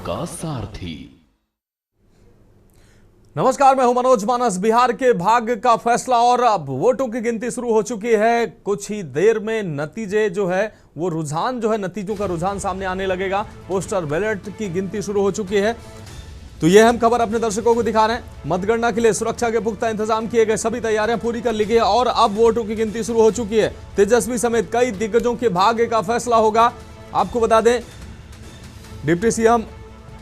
आपका सारथी। नमस्कार, मैं हूं मनोज मानस। बिहार के भाग्य का फैसला और अब वोटों की गिनती शुरू हो चुकी है। कुछ ही देर में नतीजे जो है वो रुझान जो है नतीजों का रुझान सामने आने लगेगा। पोस्टल बैलेट की गिनती शुरू हो चुकी है। तो यह हम खबर अपने दर्शकों को दिखा रहे हैं। मतगणना के लिए सुरक्षा के पुख्ता इंतजाम किए गए, सभी तैयारियां पूरी कर ली गई और अब वोटों की गिनती शुरू हो चुकी है। तेजस्वी समेत कई दिग्गजों के भाग्य का फैसला होगा। आपको बता दें, डिप्टी सीएम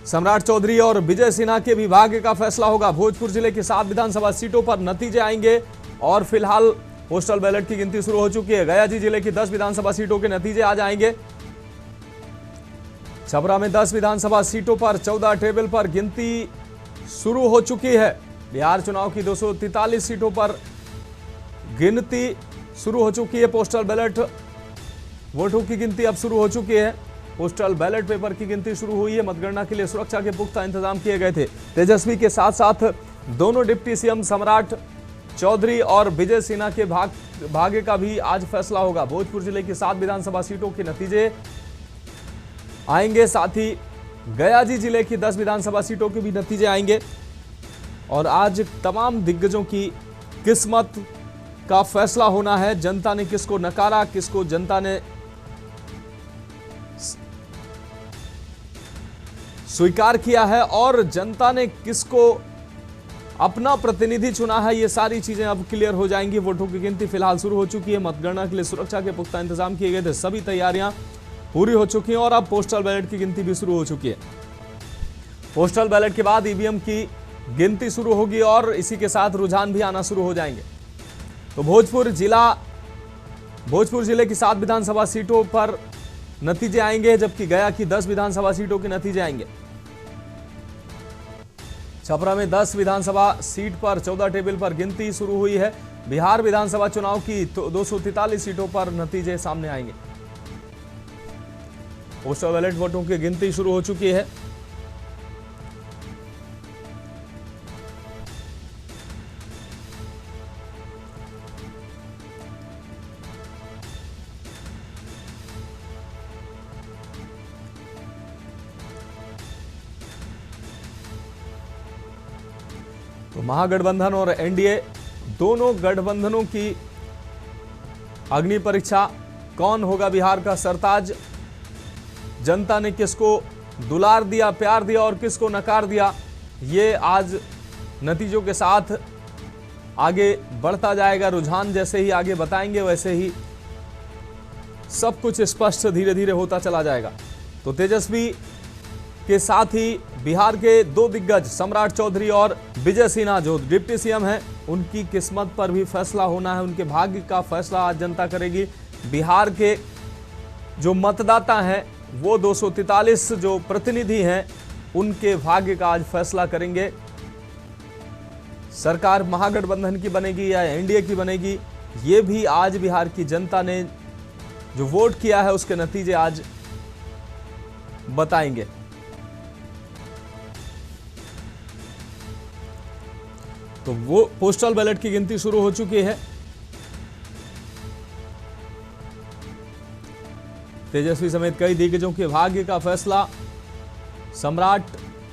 सम्राट चौधरी और विजय सिन्हा के भी भाग्य का फैसला होगा। भोजपुर जिले की 7 विधानसभा सीटों पर नतीजे आएंगे और फिलहाल पोस्टल बैलेट की गिनती शुरू हो चुकी है। गया जी जिले की 10 विधानसभा सीटों के नतीजे आज आएंगे। छपरा में 10 विधानसभा सीटों पर 14 टेबल पर गिनती शुरू हो चुकी है। बिहार चुनाव की 243 सीटों पर गिनती शुरू हो चुकी है। पोस्टल बैलेट वोटों की गिनती अब शुरू हो चुकी है। पोस्टल बैलेट पेपर की गिनती शुरू हुई है। मतगणना के लिए सुरक्षा के पुख्ता इंतजाम किए गए थे। तेजस्वी के साथ साथ दोनों डिप्टी सीएम सम्राट चौधरी और विजय सिन्हा के भाग्य का भी आज फैसला होगा। भोजपुर जिले की 7 विधानसभा सीटों के नतीजे आएंगे, साथ ही गया जी जिले की 10 विधानसभा सीटों के भी नतीजे आएंगे और आज तमाम दिग्गजों की किस्मत का फैसला होना है। जनता ने किसको नकारा, किसको जनता ने स्वीकार किया है और जनता ने किसको अपना प्रतिनिधि चुना है, ये सारी चीजें अब क्लियर हो जाएंगी। वोटों की गिनती फिलहाल शुरू हो चुकी है। मतगणना के लिए सुरक्षा के पुख्ता इंतजाम किए गए थे, सभी तैयारियां पूरी हो चुकी हैं और अब पोस्टल बैलेट की गिनती भी शुरू हो चुकी है। पोस्टल बैलेट के बाद ईवीएम की गिनती शुरू होगी और इसी के साथ रुझान भी आना शुरू हो जाएंगे। तो भोजपुर जिले की 7 विधानसभा सीटों पर नतीजे आएंगे, जबकि गया की 10 विधानसभा सीटों के नतीजे आएंगे। छपरा में 10 विधानसभा सीट पर 14 टेबल पर गिनती शुरू हुई है। बिहार विधानसभा चुनाव की 243 सीटों पर नतीजे सामने आएंगे। पोस्टल बैलेट वोटों की गिनती शुरू हो चुकी है। तो महागठबंधन और एनडीए दोनों गठबंधनों की अग्नि परीक्षा, कौन होगा बिहार का सरताज, जनता ने किसको दुलार दिया, प्यार दिया और किसको नकार दिया, ये आज नतीजों के साथ आगे बढ़ता जाएगा। रुझान जैसे ही आगे बताएंगे वैसे ही सब कुछ स्पष्ट धीरे धीरे होता चला जाएगा। तो तेजस्वी के साथ ही बिहार के 2 दिग्गज सम्राट चौधरी और विजय सिन्हा जो डिप्टी सीएम हैं, उनकी किस्मत पर भी फैसला होना है। उनके भाग्य का फैसला आज जनता करेगी। बिहार के जो मतदाता हैं वो 243 जो प्रतिनिधि हैं, उनके भाग्य का आज फैसला करेंगे। सरकार महागठबंधन की बनेगी या एनडीए की बनेगी, ये भी आज बिहार की जनता ने जो वोट किया है उसके नतीजे आज बताएंगे। तो वो पोस्टल बैलेट की गिनती शुरू हो चुकी है। तेजस्वी समेत कई दिग्गजों के भाग्य का फैसला, सम्राट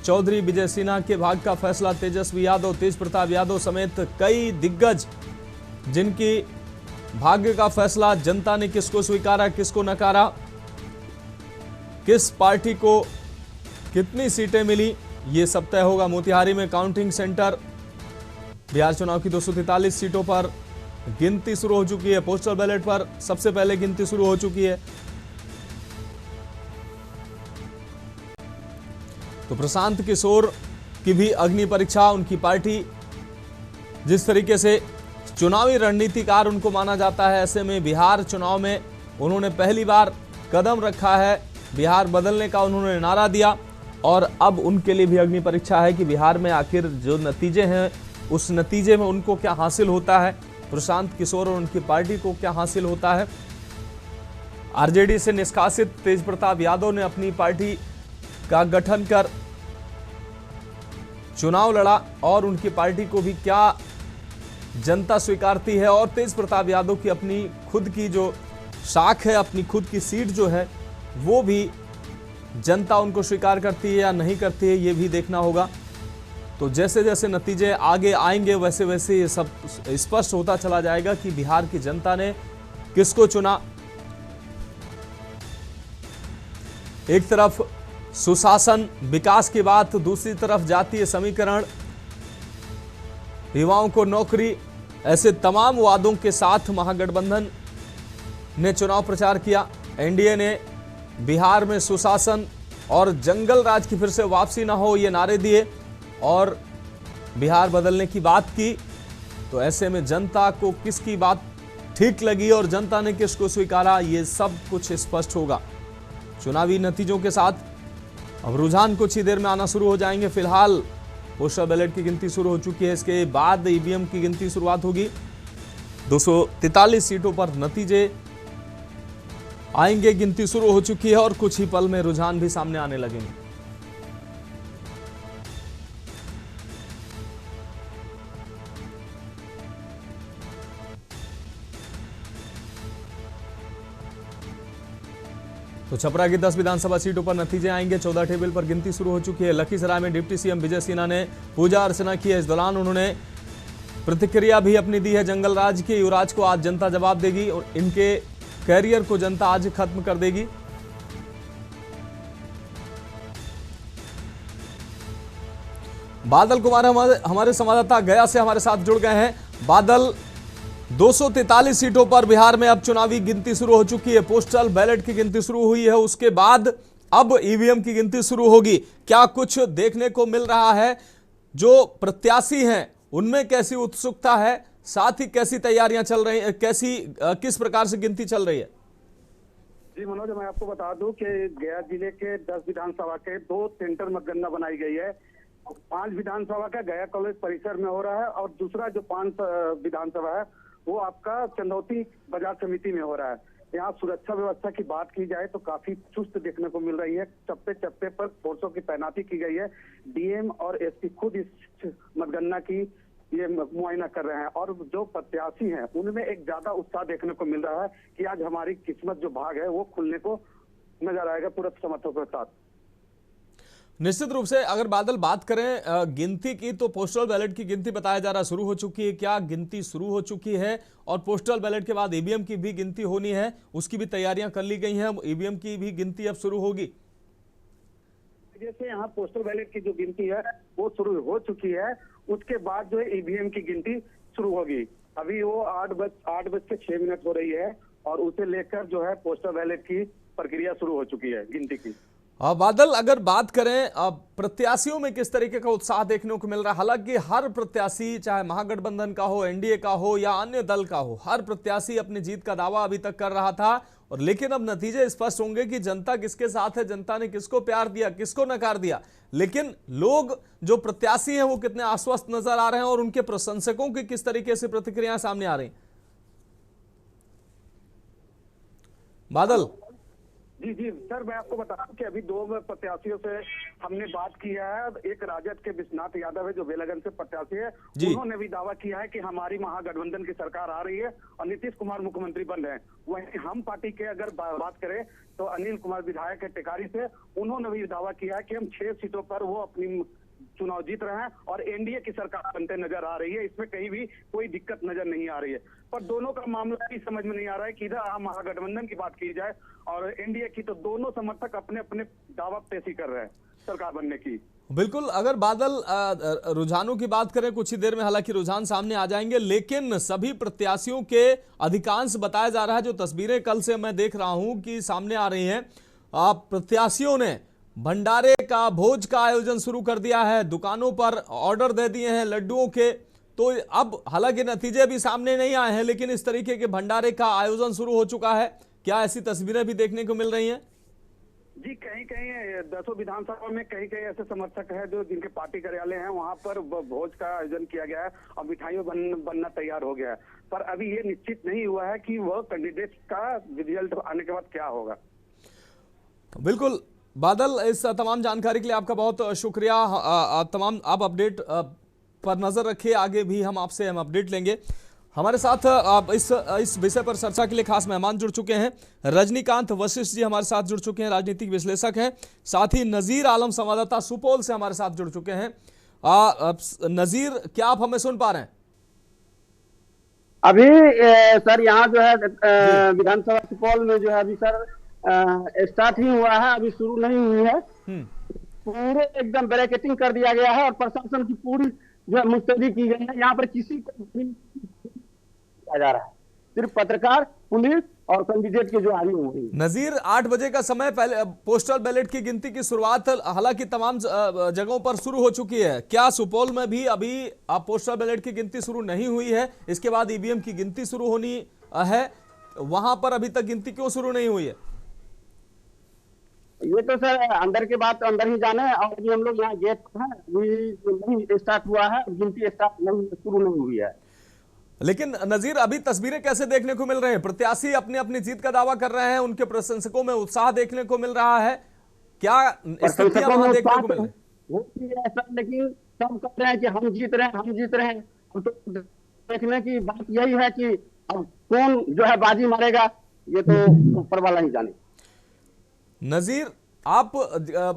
चौधरी विजय सिन्हा के भाग्य का फैसला, तेजस्वी यादव, तेज प्रताप यादव समेत कई दिग्गज जिनकी भाग्य का फैसला, जनता ने किसको स्वीकारा, किसको नकारा, किस पार्टी को कितनी सीटें मिली, ये सब तय होगा। मोतिहारी में काउंटिंग सेंटर, बिहार चुनाव की 243 सीटों पर गिनती शुरू हो चुकी है। पोस्टल बैलेट पर सबसे पहले गिनती शुरू हो चुकी है। तो प्रशांत किशोर की भी अग्नि परीक्षा, उनकी पार्टी जिस तरीके से चुनावी रणनीतिकार उनको माना जाता है, ऐसे में बिहार चुनाव में उन्होंने पहली बार कदम रखा है, बिहार बदलने का उन्होंने नारा दिया और अब उनके लिए भी अग्नि परीक्षा है कि बिहार में आखिर जो नतीजे हैं उस नतीजे में उनको क्या हासिल होता है, प्रशांत किशोर और उनकी पार्टी को क्या हासिल होता है। आरजेडी से निष्कासित तेज प्रताप यादव ने अपनी पार्टी का गठन कर चुनाव लड़ा और उनकी पार्टी को भी क्या जनता स्वीकारती है और तेज प्रताप यादव की अपनी खुद की जो शाख है, अपनी खुद की सीट जो है वो भी जनता उनको स्वीकार करती है या नहीं करती है, ये भी देखना होगा। तो जैसे जैसे नतीजे आगे आएंगे वैसे वैसे ये सब स्पष्ट होता चला जाएगा कि बिहार की जनता ने किसको चुना। एक तरफ सुशासन, विकास की बात, दूसरी तरफ जातीय समीकरण, युवाओं को नौकरी, ऐसे तमाम वादों के साथ महागठबंधन ने चुनाव प्रचार किया। एनडीए ने बिहार में सुशासन और जंगल राज की फिर से वापसी ना हो ये नारे दिए और बिहार बदलने की बात की। तो ऐसे में जनता को किसकी बात ठीक लगी और जनता ने किसको स्वीकारा, ये सब कुछ स्पष्ट होगा चुनावी नतीजों के साथ। अब रुझान कुछ ही देर में आना शुरू हो जाएंगे। फिलहाल पोस्टल बैलेट की गिनती शुरू हो चुकी है, इसके बाद ईवीएम की गिनती शुरुआत होगी। 243 सीटों पर नतीजे आएंगे, गिनती शुरू हो चुकी है और कुछ ही पल में रुझान भी सामने आने लगेंगे। तो छपरा की 10 विधानसभा सीटों पर नतीजे आएंगे। 14 टेबल पर गिनती शुरू हो चुकी है। लखीसराय में डिप्टी सीएम विजय सिन्हा ने पूजा अर्चना की है। इस दौरान उन्होंने प्रतिक्रिया भी अपनी दी है जंगल राज की। युवराज को आज जनता जवाब देगी और इनके कैरियर को जनता आज खत्म कर देगी। बादल कुमार हमारे संवाददाता गया से हमारे साथ जुड़ गए हैं। बादल, 243 सीटों पर बिहार में अब चुनावी गिनती शुरू हो चुकी है। पोस्टल बैलेट की गिनती शुरू हुई है, उसके बाद अब ईवीएम की गिनती शुरू होगी। क्या कुछ देखने को मिल रहा है? जो प्रत्याशी हैं उनमें कैसी उत्सुकता है, साथ ही कैसी तैयारियां चल रही है, किस प्रकार से गिनती चल रही है? जी मनोज, मैं आपको बता दूं कि गया जिले के 10 विधानसभा के 2 सेंटर मतगणना बनाई गई है। 5 विधानसभा का गया कॉलेज परिसर में हो रहा है और दूसरा जो 5 विधानसभा है वो आपका चंदौती बाजार समिति में हो रहा है। यहाँ सुरक्षा व्यवस्था की बात की जाए तो काफी चुस्त देखने को मिल रही है। चप्पे चप्पे पर फोर्सों की तैनाती की गई है। डीएम और एसपी खुद इस मतगणना की ये मुआयना कर रहे हैं और जो प्रत्याशी हैं उनमें एक ज्यादा उत्साह देखने को मिल रहा है कि आज हमारी किस्मत जो भाग है वो खुलने को नजर आएगा पूरे समर्थकों के साथ। निश्चित रूप से अगर बादल बात करें गिनती की, तो पोस्टल बैलेट की गिनती बताया जा रहा शुरू हो चुकी है। क्या गिनती शुरू हो चुकी है और पोस्टल बैलेट के बाद ईवीएम की भी गिनती होनी है, उसकी भी तैयारियां कर ली गई हैं? ईवीएम की भी गिनती अब शुरू होगी। जैसे यहाँ पोस्टल बैलेट की जो गिनती है वो शुरू हो चुकी है, उसके बाद जो है ईवीएम की गिनती शुरू होगी। अभी वो 8:06 हो रही है और उसे लेकर जो है पोस्टल बैलेट की प्रक्रिया शुरू हो चुकी है गिनती की। बादल, अगर बात करें प्रत्याशियों में किस तरीके का उत्साह देखने को मिल रहा है? हालांकि हर प्रत्याशी, चाहे महागठबंधन का हो, एनडीए का हो या अन्य दल का हो, हर प्रत्याशी अपनी जीत का दावा अभी तक कर रहा था और लेकिन अब नतीजे स्पष्ट होंगे कि जनता किसके साथ है, जनता ने किसको प्यार दिया, किसको नकार दिया। लेकिन लोग जो प्रत्याशी हैं वो कितने आश्वस्त नजर आ रहे हैं और उनके प्रशंसकों की किस तरीके से प्रतिक्रियाएं सामने आ रही? बादल जी जी सर, मैं आपको बता दूं कि अभी 2 प्रत्याशियों से हमने बात की है। एक राजद के विश्वनाथ यादव है जो बेलगन से प्रत्याशी है, उन्होंने भी दावा किया है कि हमारी महागठबंधन की सरकार आ रही है और नीतीश कुमार मुख्यमंत्री बन रहे हैं। वहीं हम पार्टी के अगर बात करें तो अनिल कुमार विधायक है टेकारी से, उन्होंने भी दावा किया है कि हम 6 सीटों पर वो अपनी चुनाव जीत रहे हैं और एनडीए की सरकार बनते नजर आ रही है। इसमें कहीं भी कोई दिक्कत नजर नहीं आ रही है। पर दोनों का मामला भी समझ में नहीं आ रहा है कि इधर महागठबंधन की बात की जाए और एनडीए की, तो दोनों समर्थक अपने अपने दावा पेशी कर रहे हैं सरकार बनने की। बिल्कुल। अगर बादल रुझानों की बात करें, कुछ ही देर में हालांकि रुझान सामने आ जाएंगे, लेकिन सभी प्रत्याशियों के अधिकांश बताया जा रहा है, जो तस्वीरें कल से मैं देख रहा हूं कि सामने आ रही हैं, प्रत्याशियों ने भंडारे का, भोज का आयोजन शुरू कर दिया है। दुकानों पर ऑर्डर दे दिए हैं लड्डुओं के। तो अब हालांकि नतीजे भी सामने नहीं आए हैं, लेकिन इस तरीके के भंडारे का आयोजन शुरू हो चुका है। क्या ऐसी तस्वीरें भी देखने को मिल रही हैं? जी, कहीं कहीं 10 विधानसभा में कहीं कहीं ऐसे समर्थक हैं जो जिनके पार्टी कार्यालय हैं, वहां पर भोज का आयोजन किया गया है और मिठाइयों बनना तैयार हो गया है। पर अभी ये निश्चित नहीं हुआ है कि वह कैंडिडेट का रिजल्ट आने के बाद क्या होगा। बिल्कुल बादल, इस तमाम जानकारी के लिए आपका बहुत शुक्रिया। तमाम आप अपडेट पर नजर रखिए, आगे भी हम अपडेट लेंगे। हमारे साथ आप इस विषय पर चर्चा के लिए खास मेहमान जुड़ चुके हैं। रजनीकांत वशिष्ठ जी हमारे साथ जुड़ चुके हैं, राजनीतिक विश्लेषक हैं। साथ ही नजीर आलम संवाददाता सुपौल से हमारे साथ जुड़ चुके हैं। नजीर, क्या आप हमें सुन पा रहे हैं? अभी सर यहाँ जो है विधानसभा सुपौल में जो है अभी सर स्टार्ट ही हुआ है, अभी शुरू नहीं हुई है। पूरे एकदम बैरिकेडिंग कर दिया गया है और प्रशासन की पूरी जो है मुस्तैदी की गई है। यहाँ पर किसी को किया जा रहा है, सिर्फ पत्रकार, पुलिस और कैंडिडेट के जो आगे हुई। नजीर, 8 बजे का समय, पहले पोस्टल बैलेट की गिनती की शुरुआत हालांकि तमाम जगहों पर शुरू हो चुकी है। क्या सुपौल में भी अभी पोस्टल बैलेट की गिनती शुरू नहीं हुई है? इसके बाद ईवीएम की गिनती शुरू होनी है, वहां पर अभी तक गिनती क्यों शुरू नहीं हुई है? ये तो सर अंदर के बात अंदर ही जाने, और अभी हम लोग यहाँ गेट पर हैं, अभी नहीं स्टार्ट हुआ है, गिनती स्टार्ट नहीं शुरू नहीं हुई है। लेकिन नजीर, अभी तस्वीरें कैसे देखने को मिल रही हैं? प्रत्याशी अपनी अपनी जीत का दावा कर रहे हैं, उनके प्रशंसकों में उत्साह देखने को मिल रहा है, क्या स्थितियां वहां देखने को मिल रही है? लेकिन सब कह रहे हैं कि हम जीत रहे हैं, हम जीत रहे हैं। तो देखने की बात यही है कि अब कौन जो है बाजी मारेगा, ये तो ऊपर वाला ही जाने। नजीर, आप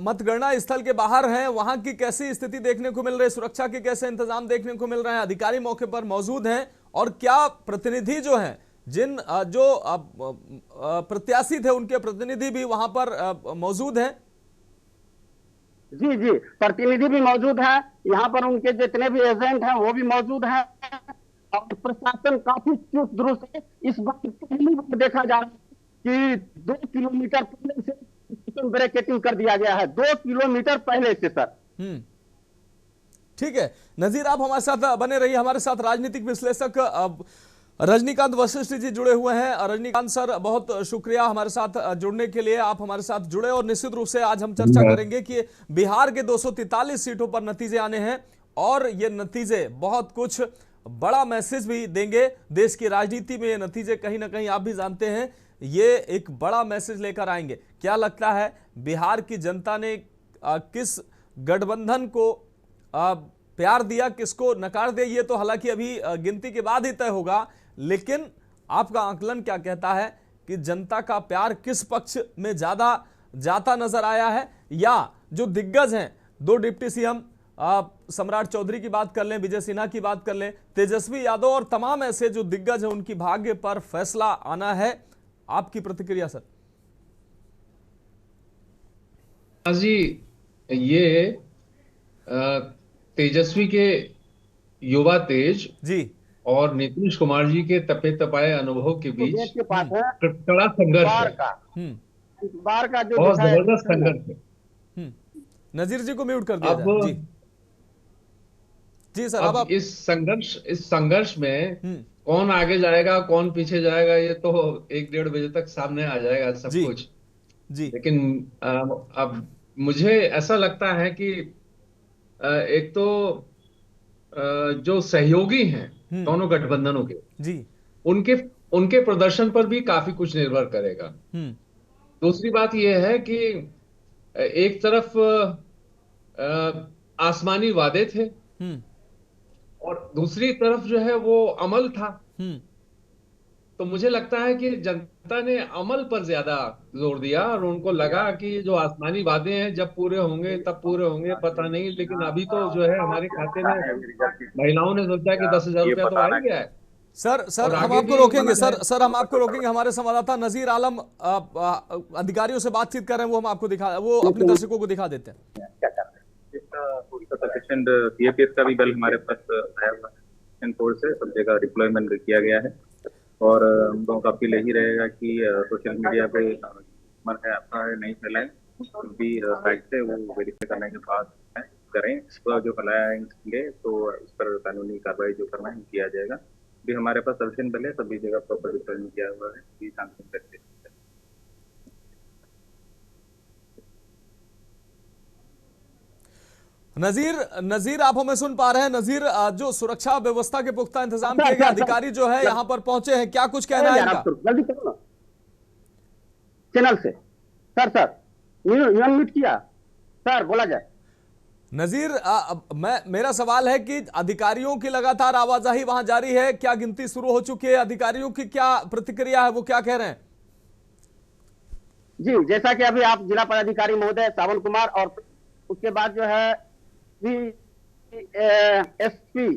मतगणना स्थल के बाहर हैं, वहां की कैसी स्थिति देखने को मिल रही है? सुरक्षा के कैसे इंतजाम देखने को मिल रहे हैं? अधिकारी मौके पर मौजूद हैं? और क्या प्रतिनिधि जो हैं, जिन जो प्रत्याशी थे, उनके प्रतिनिधि भी वहां पर मौजूद हैं? जी जी, प्रतिनिधि भी मौजूद है यहाँ पर, उनके जितने भी एजेंट हैं वो भी मौजूद है। और प्रशासन काफी चुस्त दुरुस्त है। इस बार पहली बार देखा जा रहा है कि 2 किलोमीटर पहले से बैरिकेडिंग कर दिया गया है, 2 किलोमीटर पहले से सर। ठीक है नजीर, आप हमारे साथ बने रहिए। हमारे साथ राजनीतिक विश्लेषक रजनीकांत वशिष्ठ जी जुड़े हुए हैं। रजनीकांत सर, बहुत शुक्रिया हमारे साथ जुड़ने के लिए, आप हमारे साथ जुड़े। और निश्चित रूप से आज हम चर्चा करेंगे कि बिहार के 243 सीटों पर नतीजे आने हैं और ये नतीजे बहुत कुछ बड़ा मैसेज भी देंगे। देश की राजनीति में ये नतीजे कहीं ना कहीं आप भी जानते हैं, ये एक बड़ा मैसेज लेकर आएंगे। क्या लगता है बिहार की जनता ने किस गठबंधन को प्यार दिया, किसको नकार दिया, ये तो हालांकि अभी गिनती के बाद ही तय होगा। लेकिन आपका आकलन क्या कहता है कि जनता का प्यार किस पक्ष में ज्यादा जाता नजर आया है? या जो दिग्गज हैं, 2 डिप्टी सीएम, सम्राट चौधरी की बात कर लें, विजय सिन्हा की बात कर लें, तेजस्वी यादव और तमाम ऐसे जो दिग्गज हैं, उनकी भाग्य पर फैसला आना है। आपकी प्रतिक्रिया सर? जी, ये तेजस्वी के युवा तेज जी और नीतीश कुमार जी के तपे तपाए अनुभव के बीच कड़ा संघर्ष है, बार का जो बहुत जबरदस्त संघर्ष है। नजीर जी को म्यूट कर दिया जाए। जी सर, अब इस संघर्ष में कौन आगे जाएगा, कौन पीछे जाएगा, ये तो 1-1.5 बजे तक सामने आ जाएगा सब कुछ जी। लेकिन अब मुझे ऐसा लगता है कि एक तो जो सहयोगी हैं दोनों गठबंधनों के जी, उनके प्रदर्शन पर भी काफी कुछ निर्भर करेगा। दूसरी बात यह है कि एक तरफ आसमानी वादे थे और दूसरी तरफ जो है वो अमल था। तो मुझे लगता है कि जनता ने अमल पर ज्यादा जोर दिया और उनको लगा कि जो आसमानी वादे हैं जब पूरे होंगे तब पूरे होंगे, पता नहीं। लेकिन अभी तो जो है हमारे खाते में महिलाओं ने सोचा कि 10,000 रुपया तो आ ही गया है। सर हम आपको रोकेंगे, सर हम आपको रोकेंगे। हमारे संवाददाता नजीर आलम अधिकारियों से बातचीत कर रहे हैं, वो अपने दर्शकों को दिखा देते हैं। सीएपीएफ का भी बल हमारे पास आया हुआ है, फोर्स से सब जगह डिप्लॉयमेंट किया गया है। और हम लोगों का अपील यही रहेगा कि सोशल मीडिया पे मन है अपना नहीं फैलाएं, भी फैक्ट है वो वेरीफाई करने के बाद करें। इसको जो फैलाएंगे तो उस पर कानूनी कार्रवाई जो करना है किया जाएगा। भी हमारे पास सफिशिएंट बल है, सभी जगह प्रॉपर डिप्लॉयमेंट किया हुआ है, भी शांति करके। नजीर आप हमें सुन पा रहे हैं? नजीर, जो सुरक्षा व्यवस्था के पुख्ता इंतजाम किए गए, अधिकारी जो है यहाँ पर पहुंचे हैं, क्या कुछ कहना है इनका? जल्दी करो ना चैनल से। सर म्यूट किया सर, बोला जाए। नजीर, मेरा सवाल है कि अधिकारियों की लगातार आवाजाही वहां जारी है, क्या गिनती शुरू हो चुकी है? अधिकारियों की क्या प्रतिक्रिया है, वो क्या कह रहे हैं? जी, जैसा कि अभी आप जिला पदाधिकारी महोदय सावन कुमार और उसके बाद जो है एसपी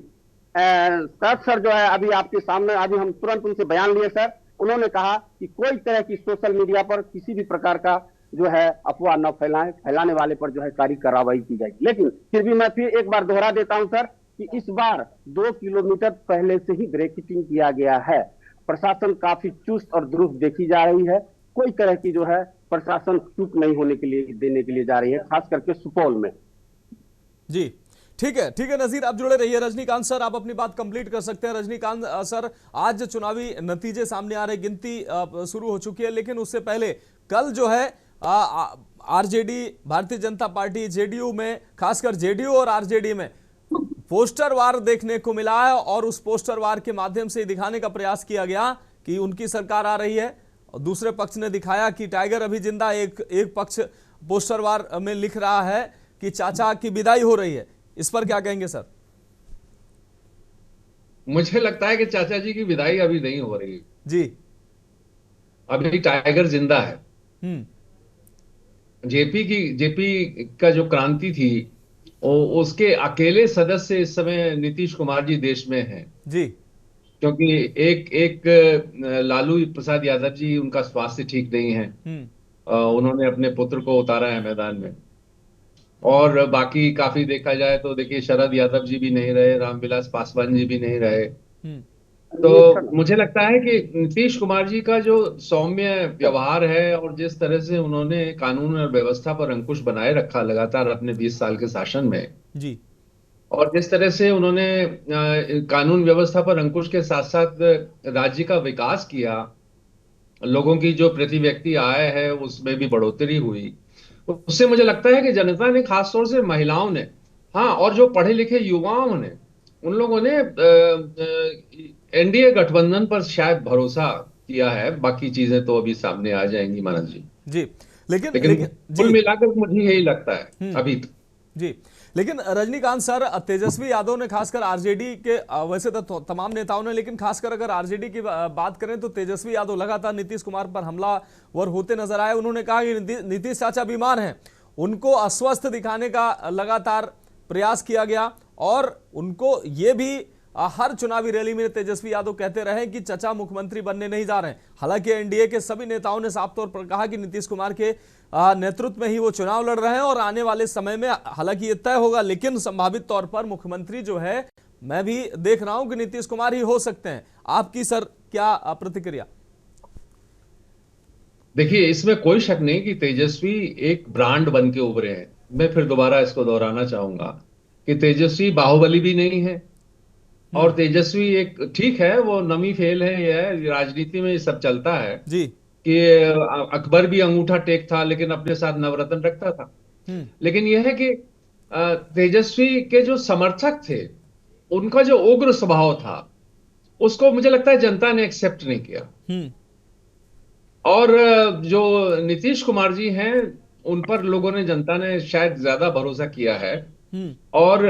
सर जो है अभी आपके सामने, अभी हम तुरंत उनसे बयान लिए सर। उन्होंने कहा कि कोई तरह की सोशल मीडिया पर किसी भी प्रकार का जो है अफवाह न फैलाएं, फैलाने वाले पर जो है कड़ी कार्रवाई की जाएगी। लेकिन फिर भी मैं फिर एक बार दोहरा देता हूं सर कि इस बार 2 किलोमीटर पहले से ही ब्रेकेटिंग किया गया है। प्रशासन काफी चुस्त और दुरुस्त देखी जा रही है। कोई तरह की जो है प्रशासन चूक नहीं होने के लिए देने के लिए जा रही है, खास करके सुपौल में। जी ठीक है नजीर, आप जुड़े रहिए। रजनीकांत सर, आप अपनी बात कंप्लीट कर सकते हैं। रजनीकांत सर, आज चुनावी नतीजे सामने आ रहे, गिनती शुरू हो चुकी है, लेकिन उससे पहले कल जो है RJD, Bharatiya Janata party, JDU में, खासकर जेडीयू और आरजेडी में पोस्टर वार देखने को मिला है और उस पोस्टर वार के माध्यम से दिखाने का प्रयास किया गया कि उनकी सरकार आ रही है, और दूसरे पक्ष ने दिखाया कि टाइगर अभी जिंदा। एक पक्ष पोस्टर वार में लिख रहा है कि चाचा की विदाई हो रही है। इस पर क्या कहेंगे सर? मुझे लगता है कि चाचा जी की विदाई अभी नहीं हो रही जी, अभी टाइगर जिंदा है। जेपी का जो क्रांति थी, उसके अकेले सदस्य इस समय नीतीश कुमार जी देश में हैं जी, क्योंकि एक लालू प्रसाद यादव जी, उनका स्वास्थ्य ठीक नहीं है। उन्होंने अपने पुत्र को उतारा है मैदान में, और बाकी काफी देखा जाए तो देखिए शरद यादव जी भी नहीं रहे, रामविलास पासवान जी भी नहीं रहे। तो मुझे लगता है कि नीतीश कुमार जी का जो सौम्य व्यवहार है और जिस तरह से उन्होंने कानून और व्यवस्था पर अंकुश बनाए रखा लगातार अपने 20 साल के शासन में जी, और जिस तरह से उन्होंने कानून व्यवस्था पर अंकुश के साथ साथ राज्य का विकास किया, लोगों की जो प्रति व्यक्ति आय है उसमें भी बढ़ोतरी हुई, उससे मुझे लगता है कि जनता ने, खासतौर से महिलाओं ने, हाँ, और जो पढ़े लिखे युवाओं ने, उन लोगों ने एनडीए गठबंधन पर शायद भरोसा किया है। बाकी चीजें तो अभी सामने आ जाएंगी मानस जी। जी, लेकिन कुल मिलाकर मुझे यही लगता है अभी जी। लेकिन रजनीकांत सर, तेजस्वी यादव ने, खासकर आरजेडी के, वैसे तो तमाम नेताओं ने, लेकिन खासकर अगर आरजेडी की बात करें तो तेजस्वी यादव लगातार नीतीश कुमार पर हमलावर होते नजर आए। उन्होंने कहा कि नीतीश चाचा बीमार हैं, उनको अस्वस्थ दिखाने का लगातार प्रयास किया गया, और उनको ये भी हर चुनावी रैली में तेजस्वी यादव कहते रहे कि चचा मुख्यमंत्री बनने नहीं जा रहे हैं। हालांकि एनडीए के सभी नेताओं ने साफ तौर पर कहा कि नीतीश कुमार के नेतृत्व में ही वो चुनाव लड़ रहे हैं, और आने वाले समय में हालांकि ये तय होगा, लेकिन संभावित तौर पर मुख्यमंत्री जो है, मैं भी देख रहा हूं कि नीतीश कुमार ही हो सकते हैं। आपकी सर क्या प्रतिक्रिया? देखिए, इसमें कोई शक नहीं कि तेजस्वी एक ब्रांड बन के उभरे हैं। मैं फिर दोबारा इसको दोहराना चाहूंगा कि तेजस्वी बाहुबली भी नहीं है, और तेजस्वी एक, ठीक है, वो नमी फेल है, ये है, राजनीति में ये सब चलता है जी, कि अकबर भी अंगूठा टेक था लेकिन अपने साथ नवरत्न रखता था। लेकिन यह है कि तेजस्वी के जो समर्थक थे, उनका जो उग्र स्वभाव था, उसको मुझे लगता है जनता ने एक्सेप्ट नहीं किया। और जो नीतीश कुमार जी हैं, उन पर लोगों ने, जनता ने शायद ज्यादा भरोसा किया है। और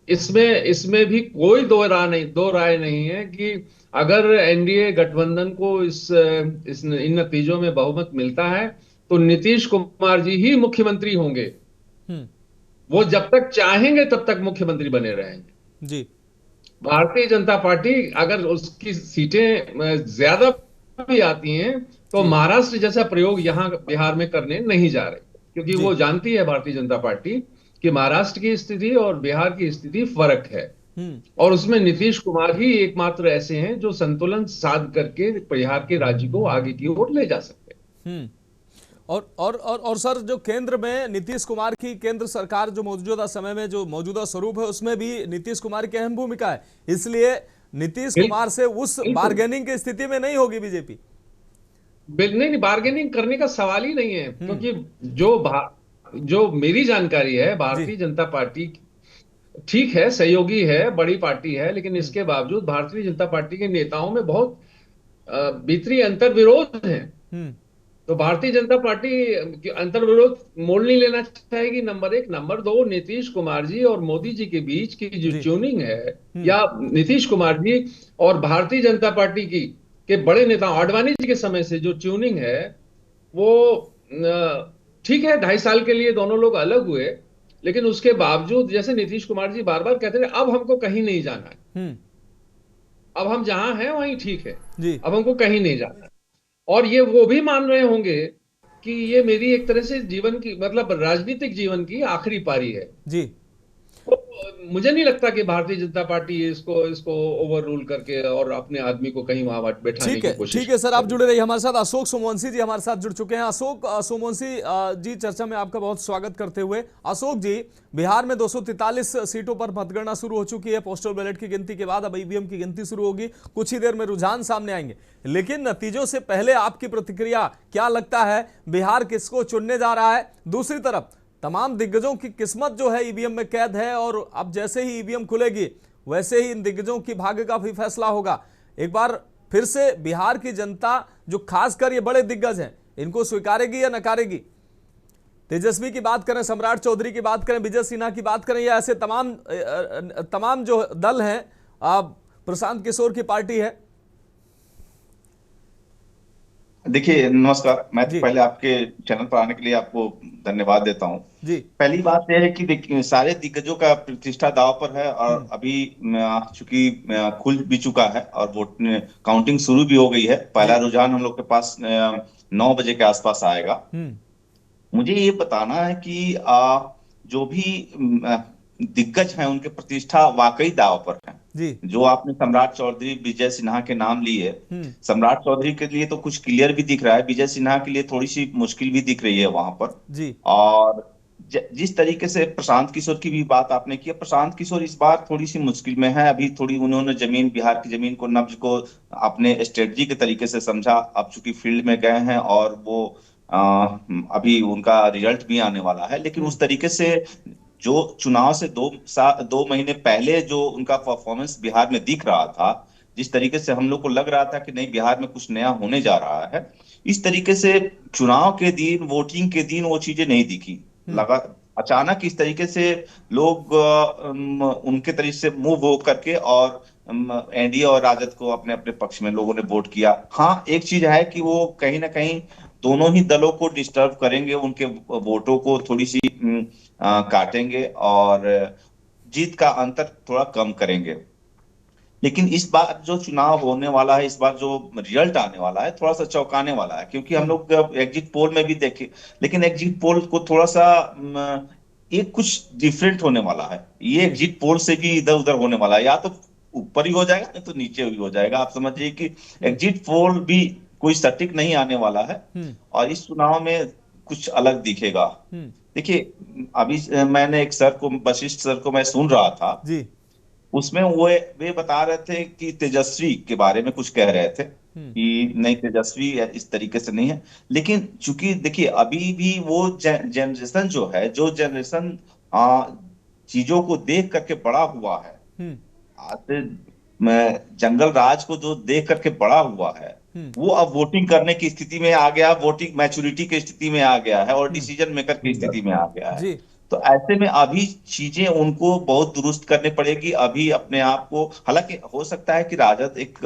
इसमें भी कोई दो राय नहीं है कि अगर एनडीए गठबंधन को इन नतीजों में बहुमत मिलता है तो नीतीश कुमार जी ही मुख्यमंत्री होंगे। वो जब तक चाहेंगे तब तक मुख्यमंत्री बने रहेंगे जी। भारतीय जनता पार्टी अगर उसकी सीटें ज्यादा भी आती हैं तो महाराष्ट्र जैसा प्रयोग यहां बिहार में करने नहीं जा रहे, क्योंकि वो जानती है भारतीय जनता पार्टी कि महाराष्ट्र की स्थिति और बिहार की स्थिति फर्क है, और उसमें नीतीश कुमार ही एकमात्र ऐसे हैं जो संतुलन साध करके बिहार के राज्य को आगे की ओर ले जा सकते हैं। और सर, जो केंद्र में नीतीश कुमार की केंद्र सरकार जो मौजूदा समय में जो मौजूदा स्वरूप है, उसमें भी नीतीश कुमार की अहम भूमिका है, इसलिए नीतीश कुमार से उस बार्गेनिंग की स्थिति में नहीं होगी बीजेपी। नहीं, बार्गेनिंग करने का सवाल ही नहीं है, क्योंकि जो मेरी जानकारी है, भारतीय जनता पार्टी ठीक है, सहयोगी है, बड़ी पार्टी है, लेकिन इसके बावजूद भारतीय जनता पार्टी के नेताओं में बहुत भीतरी अंतर विरोध है। तो भारतीय जनता पार्टी अंतर्विरोध मोड़ नहीं लेना चाहेगी, नंबर एक। नंबर दो, नीतीश कुमार जी और मोदी जी के बीच की जो ट्यूनिंग है, या नीतीश कुमार जी और भारतीय जनता पार्टी की के बड़े नेता आडवाणी जी के समय से जो ट्यूनिंग है, वो ठीक है, 2.5 साल के लिए दोनों लोग अलग हुए, लेकिन उसके बावजूद जैसे नीतीश कुमार जी बार बार कहते थे अब हमको कहीं नहीं जाना है, अब हम जहां हैं वहीं ठीक है, अब हमको कहीं नहीं जाना है। और ये वो भी मान रहे होंगे कि ये मेरी एक तरह से जीवन की, मतलब राजनीतिक जीवन की आखिरी पारी है जी। तो मुझे नहीं लगता कि भारतीय जनता पार्टी इसको ओवर रूल करके और अपने आदमी को कहीं वहां बैठाने की कोशिश। ठीक है सर, आप जुड़े रहिए हमारे साथ। अशोक सोमवंशी जी हमारे साथ जुड़ चुके हैं। अशोक सोमवंशी जी, चर्चा में आपका बहुत स्वागत करते हुए। अशोक जी, बिहार में 243 सीटों पर मतगणना शुरू हो चुकी है। पोस्टल बैलेट की गिनती के बाद अब ईवीएम की गिनती शुरू होगी। कुछ ही देर में रुझान सामने आएंगे, लेकिन नतीजों से पहले आपकी प्रतिक्रिया क्या लगता है, बिहार किसको चुनने जा रहा है? दूसरी तरफ तमाम दिग्गजों की किस्मत जो है ईवीएम में कैद है, और अब जैसे ही ईवीएम खुलेगी वैसे ही इन दिग्गजों की भाग्य का भी फैसला होगा। एक बार फिर से बिहार की जनता, जो खासकर ये बड़े दिग्गज हैं, इनको स्वीकारेगी या नकारेगी? तेजस्वी की बात करें, सम्राट चौधरी की बात करें, विजय सिन्हा की बात करें, या ऐसे तमाम जो दल हैं, प्रशांत किशोर की पार्टी है। देखिए, नमस्कार। मैं तो पहले आपके चैनल पर आने के लिए आपको धन्यवाद देता हूं जी। पहली बात यह है कि देखिए, सारे दिग्गजों का प्रतिष्ठा दांव पर है, और अभी चूंकि खुल भी चुका है और वोट काउंटिंग शुरू भी हो गई है। पहला रुझान हम लोग के पास 9 बजे के आसपास आएगा। मुझे ये बताना है कि जो भी दिग्गज हैं उनके प्रतिष्ठा वाकई दांव पर है जी। जो आपने सम्राट चौधरी, विजय सिन्हा के नाम लिए, सम्राट चौधरी के लिए तो कुछ क्लियर भी दिख रहा है, विजय सिन्हा के लिए थोड़ी सी मुश्किल भी दिख रही है वहां पर जी। और जिस तरीके से प्रशांत किशोर की भी बात आपने की, प्रशांत किशोर इस बार थोड़ी सी मुश्किल में है। अभी थोड़ी उन्होंने बिहार की जमीन को, नब्ज को अपने स्ट्रेटजी के तरीके से समझा। अब चूंकि फील्ड में गए हैं और वो अभी उनका रिजल्ट भी आने वाला है, लेकिन उस तरीके से जो चुनाव से 2 महीने पहले जो उनका परफॉर्मेंस बिहार में दिख रहा था, जिस तरीके से हम लोग को लग रहा था कि नहीं बिहार में कुछ नया होने जा रहा है, इस तरीके से चुनाव के दिन, वोटिंग के दिन वो चीजें नहीं दिखी। लगा अचानक इस तरीके से लोग उनके तरीके से मूव हो करके और एनडीए और राजद को अपने अपने पक्ष में लोगों ने वोट किया। हाँ, एक चीज है कि वो कहीं ना कहीं दोनों ही दलों को डिस्टर्ब करेंगे, उनके वोटों को थोड़ी सी काटेंगे और जीत का अंतर थोड़ा कम करेंगे। लेकिन इस बार जो चुनाव होने वाला है, इस बार जो रिजल्ट आने वाला है, थोड़ा सा चौंकाने वाला है। क्योंकि हम लोग एग्जिट पोल में भी देखे, लेकिन एग्जिट पोल को थोड़ा सा एक कुछ डिफरेंट होने वाला है। ये एग्जिट पोल से भी इधर उधर होने वाला है, या तो ऊपर ही हो जाएगा नहीं तो नीचे भी हो जाएगा। आप समझिए कि एग्जिट पोल भी कोई सटीक नहीं आने वाला है, और इस चुनाव में कुछ अलग दिखेगा। देखिए, अभी मैंने एक सर को, वशिष्ठ सर को मैं सुन रहा था जी। उसमें वे बता रहे थे कि तेजस्वी के बारे में कुछ कह रहे थे कि नहीं, तेजस्वी इस तरीके से नहीं है। लेकिन चूंकि देखिए, अभी भी वो जनरेशन जो है, जो जनरेशन चीजों को देख करके बड़ा हुआ है, जंगल राज को जो देख करके बड़ा हुआ है, वो अब वोटिंग करने की स्थिति में आ गया, वोटिंग मैच्योरिटी की स्थिति में आ गया है, और डिसीजन मेकर की स्थिति में आ गया है। तो ऐसे में अभी चीजें उनको बहुत दुरुस्त करनी पड़ेगी अभी अपने आप को। हालांकि हो सकता है कि राजद एक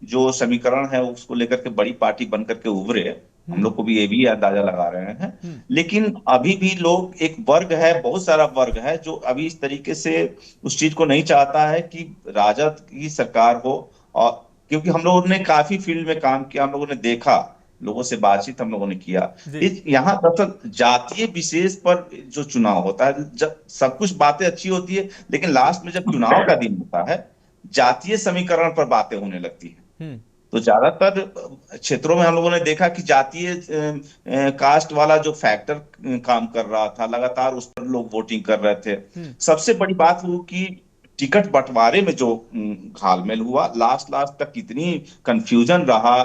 जो समीकरण है उसको लेकर के बड़ी पार्टी बन करके उभरे, हम लोग को भी ये भी अंदाजा लगा रहे हैं। लेकिन अभी भी लोग, एक वर्ग है, बहुत सारा वर्ग है जो अभी इस तरीके से उस चीज को नहीं चाहता है कि राजद की सरकार हो। और क्योंकि हम लोगों ने काफी फील्ड में काम किया, हम लोगों ने देखा, लोगों से बातचीत हम लोगों ने किया। यहाँ दरअसल जातीय विशेष पर जो चुनाव होता है, जब सब कुछ बातें अच्छी होती है, लेकिन लास्ट में जब चुनाव का दिन होता है, जातीय समीकरण पर बातें होने लगती है। तो ज्यादातर क्षेत्रों में हम लोगों ने देखा कि जातीय कास्ट वाला जो फैक्टर काम कर रहा था, लगातार उस पर लोग वोटिंग कर रहे थे। सबसे बड़ी बात वो कि टिकट बंटवारे में जो घालमेल हुआ, लास्ट तक कितनी कंफ्यूजन रहा।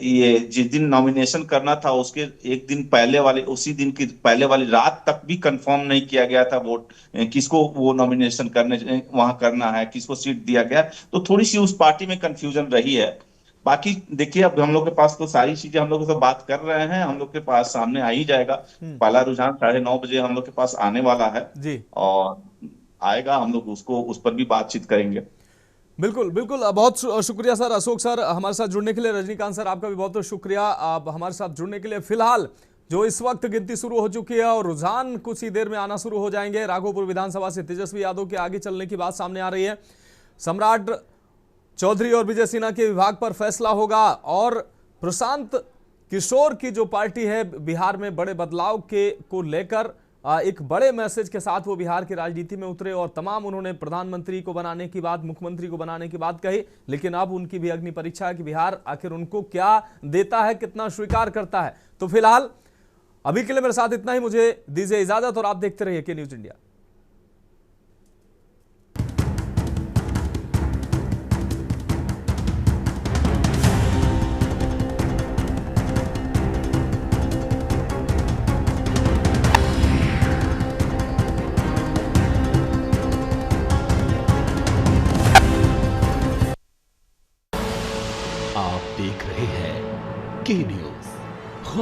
ये जिस दिन नॉमिनेशन करना था उसके एक दिन पहले वाले, उसी दिन की पहले वाली रात तक भी कंफर्म नहीं किया गया था वोट, किसको वो नॉमिनेशन करने वहां करना है, किसको सीट दिया गया। तो थोड़ी सी उस पार्टी में कंफ्यूजन रही है। बाकी देखिए, अब हम लोग के पास तो सारी चीजें हम लोग से बात कर रहे हैं, हम लोग के पास सामने आ ही जाएगा। पहला रुझान 9:30 बजे हम लोग के पास आने वाला है जी, और आएगा, हम लोग उसको उस पर भी बातचीत करेंगे। बिल्कुल बिल्कुल, बहुत शुक्रिया सर, अशोक सर हमारे साथ जुड़ने के लिए। रजनीकांत सर आपका भी बहुत बहुत शुक्रिया आप हमारे साथ जुड़ने के लिए। फिलहाल जो इस वक्त गिनती शुरू हो चुकी है और रुझान कुछ ही देर में आना शुरू हो जाएंगे। राघोपुर विधानसभा से तेजस्वी यादव के आगे चलने की बात सामने आ रही है। सम्राट चौधरी और विजय सिन्हा के विभाग पर फैसला होगा और प्रशांत किशोर की जो पार्टी है बिहार में बड़े बदलाव के को लेकर एक बड़े मैसेज के साथ वो बिहार की राजनीति में उतरे और तमाम उन्होंने प्रधानमंत्री को बनाने की बात, मुख्यमंत्री को बनाने की बात कही। लेकिन अब उनकी भी अग्नि परीक्षा है कि बिहार आखिर उनको क्या देता है, कितना स्वीकार करता है। तो फिलहाल अभी के लिए मेरे साथ इतना ही, मुझे दीजिए इजाजत और आप देखते रहिए के न्यूज इंडिया।